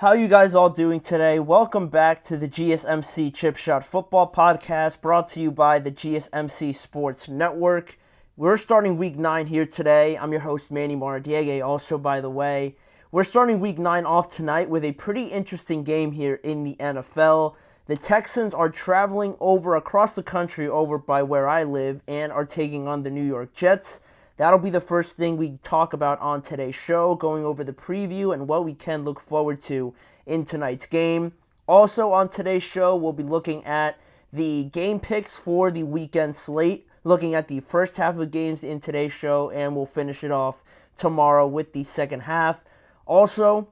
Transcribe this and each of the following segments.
How you guys all doing today? Welcome back to the GSMC Chip Shot Football Podcast, brought to you by the GSMC Sports Network. We're starting Week 9 here today. I'm your host, Manny Maradiege. Also, by the way, we're starting Week 9 off tonight with a pretty interesting game here in the NFL. The Texans are traveling across the country over by where I live and are taking on the New York Jets. That'll be the first thing we talk about on today's show, going over the preview and what we can look forward to in tonight's game. Also on today's show, we'll be looking at the game picks for the weekend slate, looking at the first half of the games in today's show, and we'll finish it off tomorrow with the second half. Also,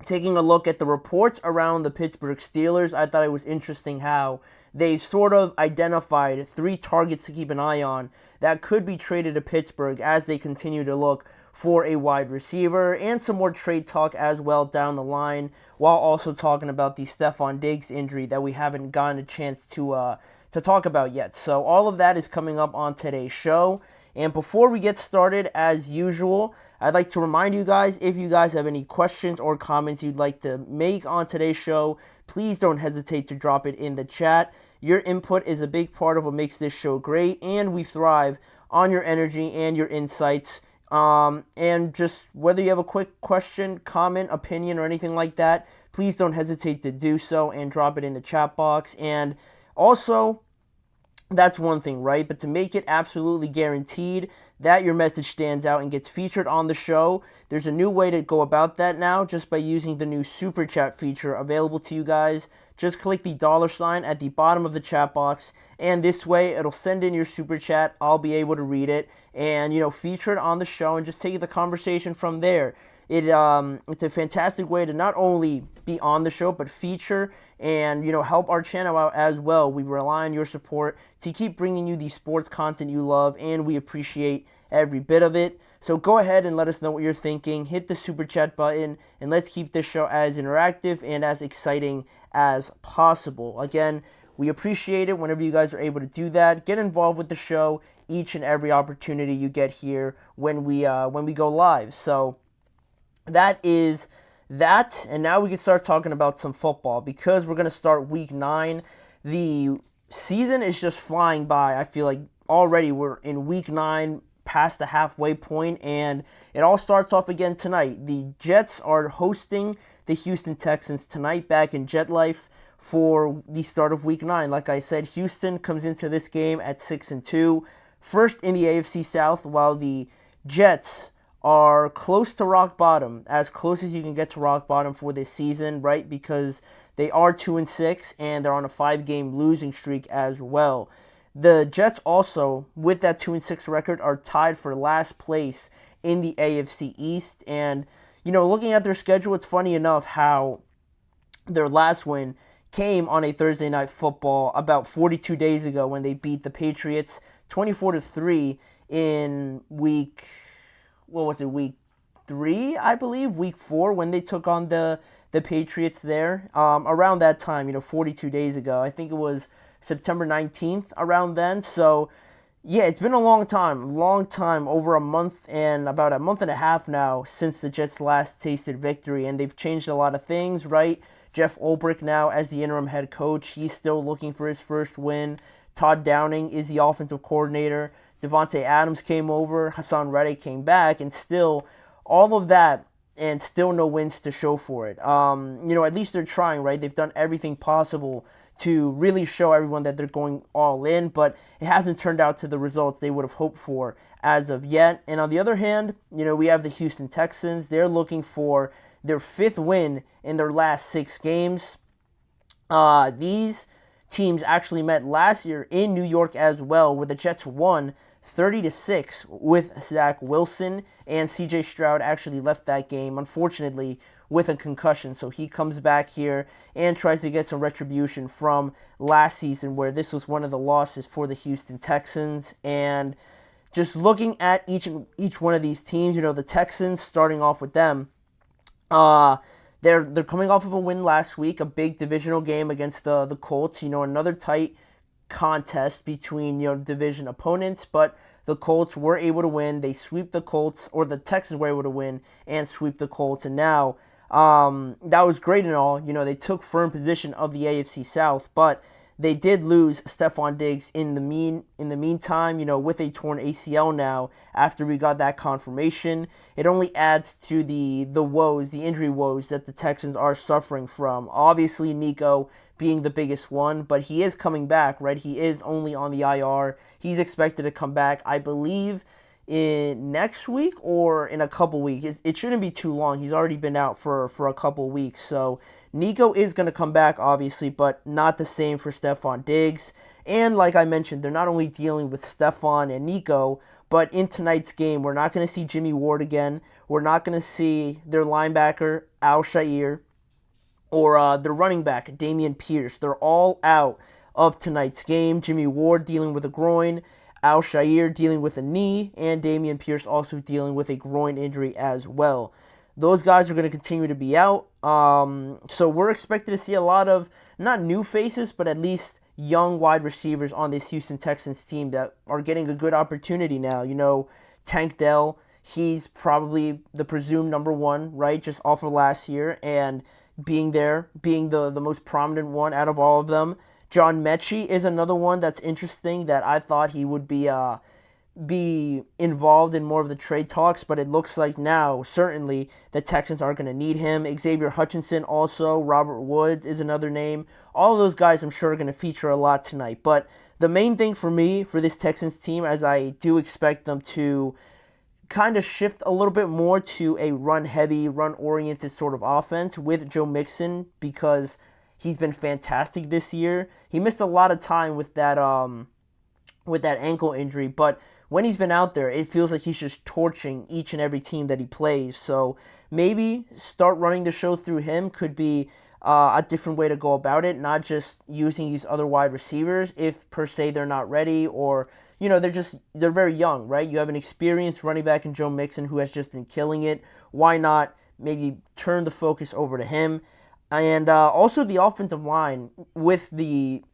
taking a look at the reports around the Pittsburgh Steelers, I thought it was interesting how they sort of identified 3 targets to keep an eye on that could be traded to Pittsburgh as they continue to look for a wide receiver, and some more trade talk as well down the line, while also talking about the Stephon Diggs injury that we haven't gotten a chance to talk about yet. So all of that is coming up on today's show. And before we get started, as usual, I'd like to remind you guys, if you guys have any questions or comments you'd like to make on today's show, please don't hesitate to drop it in the chat. Your input is a big part of what makes this show great, and we thrive on your energy and your insights. And just whether you have a quick question, comment, opinion, or anything like that, please don't hesitate to do so and drop it in the chat box. And also, that's one thing, right? But to make it absolutely guaranteed that your message stands out and gets featured on the show, there's a new way to go about that now, just by using the new Super Chat feature available to you guys. Just click the $sign at the bottom of the chat box, and this way it'll send in your Super Chat. I'll be able to read it and, feature it on the show and just take the conversation from there. It's a fantastic way to not only be on the show, but feature and, help our channel out as well. We rely on your support to keep bringing you the sports content you love, and we appreciate every bit of it. So go ahead and let us know what you're thinking. Hit the Super Chat button, and let's keep this show as interactive and as exciting as possible. Again, we appreciate it whenever you guys are able to do that. Get involved with the show each and every opportunity you get here when we go live. So that is that, and now we can start talking about some football, because we're going to start Week 9. The season is just flying by. I feel like already we're in Week 9, past the halfway point, and it all starts off again tonight. The Jets are hosting the Houston Texans tonight back in Jet Life for the start of Week 9. Like I said, Houston comes into this game at 6-2, first in the AFC South, while the Jets are close to rock bottom, as close as you can get to rock bottom for this season, right? Because they are 2-6 and they're on a 5-game losing streak as well. The Jets also, with that 2-6 record, are tied for last place in the AFC East. And, looking at their schedule, it's funny enough how their last win came on a Thursday Night Football about 42 days ago, when they beat the Patriots 24-3 in week 3, I believe, week 4, when they took on the Patriots there. Around that time, 42 days ago. I think it was September 19th, around then. So, yeah, it's been a long time, over a month and about a month and a half now since the Jets last tasted victory, and they've changed a lot of things, right? Jeff Ulbrich now as the interim head coach. He's still looking for his first win. Todd Downing is the offensive coordinator. Devontae Adams came over. Haason Reddick came back, and still all of that, and still no wins to show for it. At least they're trying, right? They've done everything possible to really show everyone that they're going all in, but it hasn't turned out to the results they would have hoped for as of yet. And on the other hand, we have the Houston Texans. They're looking for their 5th win in their last 6 games. These teams actually met last year in New York as well, where the Jets won 30-6 with Zach Wilson, and CJ Stroud actually left that game, unfortunately, with a concussion. So he comes back here and tries to get some retribution from last season, where this was one of the losses for the Houston Texans. And just looking at each one of these teams, the Texans, starting off with them, they're coming off of a win last week, a big divisional game against the Colts. Another tight contest between division opponents, but the Colts were able to win. They sweep the Colts, or the Texans were able to win and sweep the Colts, and now That was great and all. They took firm position of the AFC South, but they did lose Stephon Diggs in the meantime, with a torn ACL now after we got that confirmation. It only adds to the injury woes that the Texans are suffering from. Obviously, Nico being the biggest one, but he is coming back, right? He is only on the IR. He's expected to come back, I believe, in next week or in a couple weeks. It shouldn't be too long. He's already been out for a couple weeks. So Nico is going to come back, obviously, but not the same for Stephon Diggs. And like I mentioned, they're not only dealing with Stephon and Nico, but in tonight's game, we're not going to see Jimmy Ward again. We're not going to see their linebacker, Al-Shaair, or their running back, Dameon Pierce. They're all out of tonight's game. Jimmy Ward dealing with a groin, Al-Shaair dealing with a knee, and Dameon Pierce also dealing with a groin injury as well. Those guys are going to continue to be out. So we're expected to see a lot of, not new faces, but at least young wide receivers on this Houston Texans team that are getting a good opportunity now. Tank Dell, he's probably the presumed number one, right, just off of last year, and being the most prominent one out of all of them. John Mechie is another one that's interesting that I thought he would be involved in more of the trade talks, but it looks like now, certainly, the Texans are going to need him. Xavier Hutchinson also, Robert Woods is another name. All of those guys I'm sure are going to feature a lot tonight. But the main thing for me, for this Texans team, as I do expect them to kind of shift a little bit more to a run-heavy, run-oriented sort of offense with Joe Mixon, because he's been fantastic this year. He missed a lot of time with that ankle injury, but when he's been out there, it feels like he's just torching each and every team that he plays. So maybe start running the show through him could be a different way to go about it, not just using these other wide receivers if per se they're not ready, or they're very young, right? You have an experienced running back in Joe Mixon who has just been killing it. Why not maybe turn the focus over to him? And also the offensive line, with the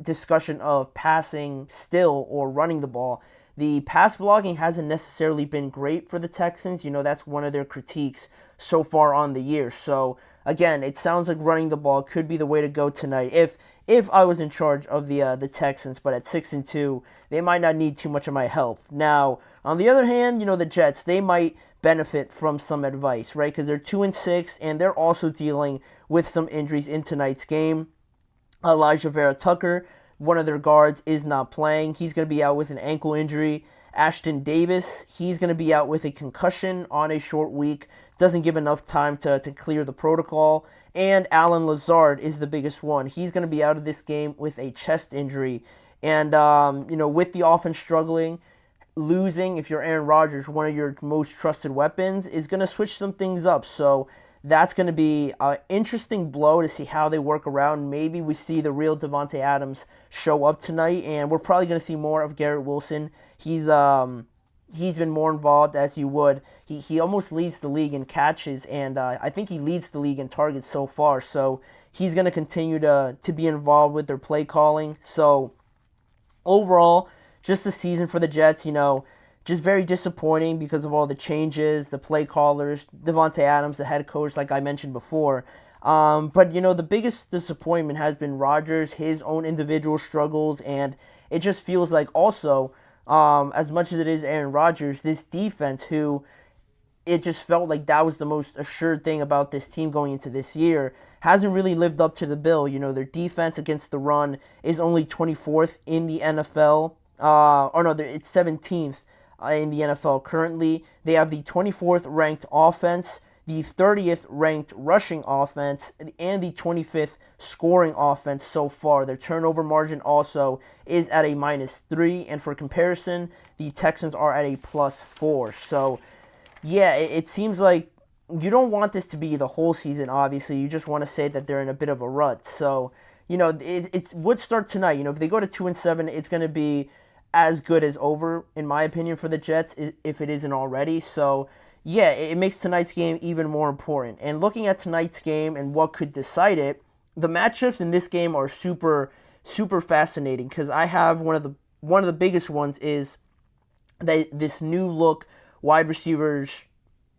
discussion of passing still or running the ball, the pass blocking hasn't necessarily been great for the Texans. That's one of their critiques so far on the year. So again, it sounds like running the ball could be the way to go tonight if I was in charge of the Texans. But at 6-2, they might not need too much of my help. Now, on the other hand, the Jets, they might benefit from some advice, right? Because they're 2-6, and they're also dealing with some injuries in tonight's game. Elijah Vera Tucker, one of their guards, is not playing. He's going to be out with an ankle injury. Ashton Davis, he's going to be out with a concussion on a short week. Doesn't give enough time to clear the protocol. And Alan Lazard is the biggest one. He's going to be out of this game with a chest injury. And, with the offense struggling, losing, if you're Aaron Rodgers, one of your most trusted weapons, is going to switch some things up. So that's going to be an interesting blow to see how they work around. Maybe we see the real Davante Adams show up tonight, and we're probably going to see more of Garrett Wilson. He's been more involved, as you would. He almost leads the league in catches, and I think he leads the league in targets so far. So he's going to continue to be involved with their play calling. So overall, just the season for the Jets, just very disappointing because of all the changes, the play callers, Davante Adams, the head coach, like I mentioned before. But, the biggest disappointment has been Rodgers, his own individual struggles, and it just feels like also, as much as it is Aaron Rodgers, this defense, who it just felt like that was the most assured thing about this team going into this year, hasn't really lived up to the bill. Their defense against the run is only 24th in the NFL. It's 17th in the NFL currently. They have the 24th ranked offense, the 30th ranked rushing offense, and the 25th scoring offense so far. Their turnover margin also is at a -3, and for comparison, the Texans are at a +4. So, yeah, it seems like you don't want this to be the whole season, obviously. You just want to say that they're in a bit of a rut. So, it would start tonight. If they go to 2-7, it's going to be as good as over, in my opinion, for the Jets, if it isn't already. So, yeah, it makes tonight's game even more important. And looking at tonight's game and what could decide it, the matchups in this game are super, super fascinating, because I have one of the biggest ones is that this new look wide receivers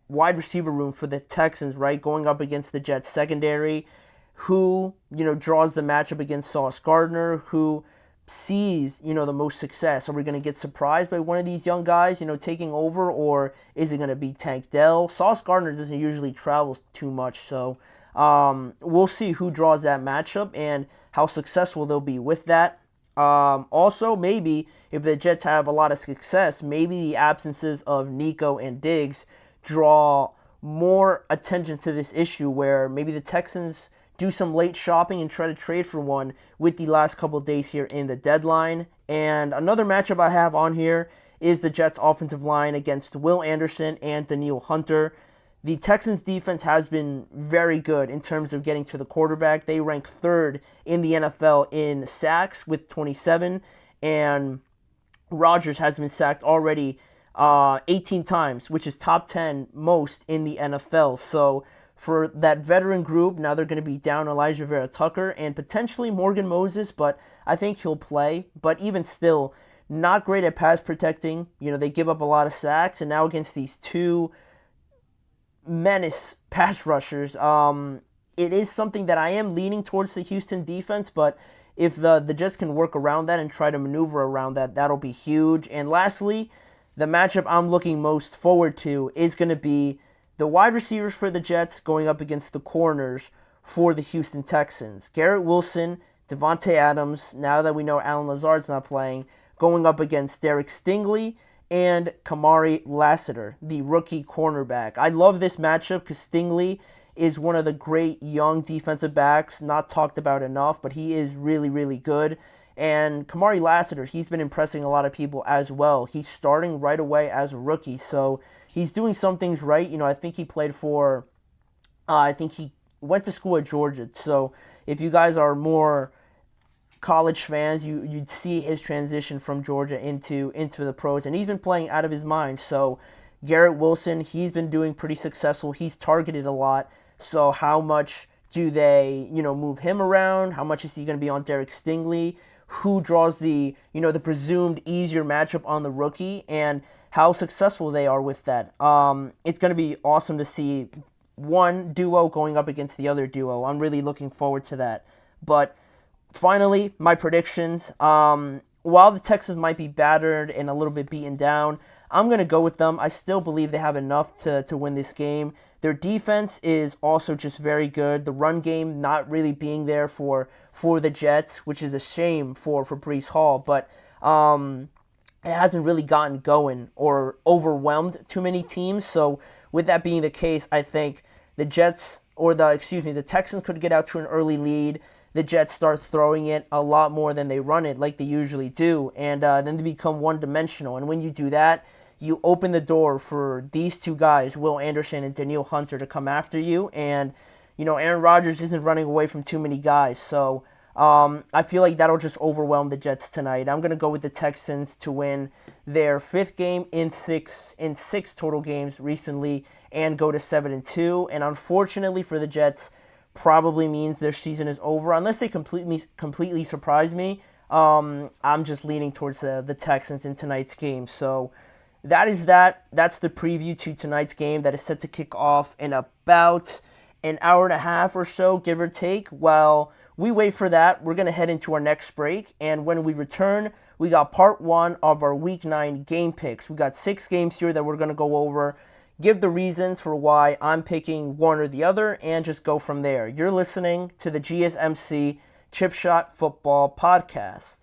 wide receiver room for the Texans, right, going up against the Jets secondary. Who, draws the matchup against Sauce Gardner? Who sees, the most success? Are we going to get surprised by one of these young guys, taking over, or is it going to be Tank Dell? Sauce Gardner doesn't usually travel too much, so we'll see who draws that matchup and how successful they'll be with that. Also, maybe if the Jets have a lot of success, maybe the absences of Nico and Diggs draw more attention to this issue, where maybe the Texans do some late shopping and try to trade for one with the last couple of days here in the deadline. And another matchup I have on here is the Jets offensive line against Will Anderson and Danielle Hunter. The Texans defense has been very good in terms of getting to the quarterback. They rank third in the NFL in sacks with 27, and Rodgers has been sacked already 18 times, which is top 10 most in the NFL. So for that veteran group, now they're going to be down Elijah Vera-Tucker and potentially Morgan Moses, but I think he'll play. But even still, not great at pass protecting. They give up a lot of sacks, and now against these two menace pass rushers, it is something that I am leaning towards the Houston defense, but if the Jets can work around that and try to maneuver around that, that'll be huge. And lastly, the matchup I'm looking most forward to is going to be the wide receivers for the Jets going up against the corners for the Houston Texans. Garrett Wilson, Devontae Adams, now that we know Allen Lazard's not playing, going up against Derek Stingley and Kamari Lassiter, the rookie cornerback. I love this matchup because Stingley is one of the great young defensive backs, not talked about enough, but he is really, really good. And Kamari Lassiter, he's been impressing a lot of people as well. He's starting right away as a rookie, so he's doing some things right. I think he played for, I think he went to school at Georgia. So if you guys are more college fans, you'd see his transition from Georgia into the pros. And he's been playing out of his mind. So Garrett Wilson, he's been doing pretty successful. He's targeted a lot. So how much do they, move him around? How much is he going to be on Derek Stingley? Who draws the, the presumed easier matchup on the rookie? And how successful they are with that. It's going to be awesome to see one duo going up against the other duo. I'm really looking forward to that. But finally, my predictions. While the Texans might be battered and a little bit beaten down, I'm going to go with them. I still believe they have enough to win this game. Their defense is also just very good. The run game not really being there for the Jets, which is a shame for Breece Hall. But it hasn't really gotten going or overwhelmed too many teams. So with that being the case, I think the Texans could get out to an early lead. The Jets start throwing it a lot more than they run it like they usually do. And then they become one-dimensional. And when you do that, you open the door for these two guys, Will Anderson and Danielle Hunter, to come after you. And, Aaron Rodgers isn't running away from too many guys. So I feel like that'll just overwhelm the Jets tonight. I'm going to go with the Texans to win their fifth game in six total games recently and go to 7-2. And unfortunately for the Jets, probably means their season is over unless they completely surprise me. I'm just leaning towards the Texans in tonight's game. So that's the preview to tonight's game that is set to kick off in about an hour and a half or so, give or take. While we wait for that, we're going to head into our next break, and when we return, we got part one of our Week 9 game picks. We got 6 games here that we're going to go over, give the reasons for why I'm picking one or the other, and just go from there. You're listening to the GSMC Chip Shot Football Podcast.